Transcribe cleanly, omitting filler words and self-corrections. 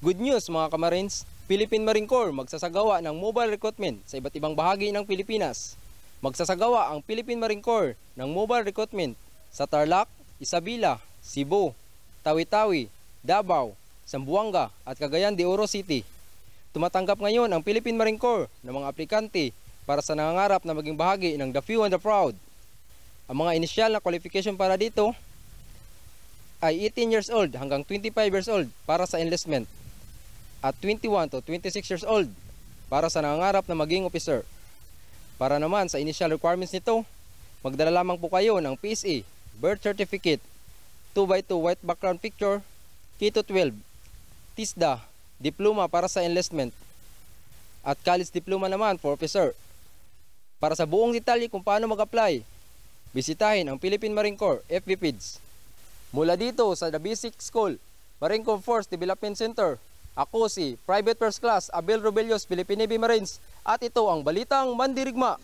Good news mga kamarines, Philippine Marine Corps magsasagawa ng mobile recruitment sa iba't ibang bahagi ng Pilipinas. Magsasagawa ang Philippine Marine Corps ng mobile recruitment sa Tarlac, Isabela, Cebu, Tawi-Tawi, Davao, Zamboanga at Cagayan de Oro City. Tumatanggap ngayon ang Philippine Marine Corps ng mga aplikante para sa nangangarap na maging bahagi ng The Few and the Proud. Ang mga inisyal na qualification para dito ay 18 years old hanggang 25 years old para sa enlistment at 21 to 26 years old para sa nangangarap na maging officer. Para naman sa initial requirements nito, magdala lamang po kayo ng PSA, birth certificate, 2x2 white background picture, K-12, TISDA, diploma para sa enlistment, at college diploma naman for officer. Para sa buong detalye kung paano mag-apply, bisitahin ang Philippine Marine Corps FB page. Mula dito sa The Basic School, Marine Corps Force Development Center, ako si Private First Class Abel Robelios, Philippine Navy Marines, at ito ang Balitang Mandirigma.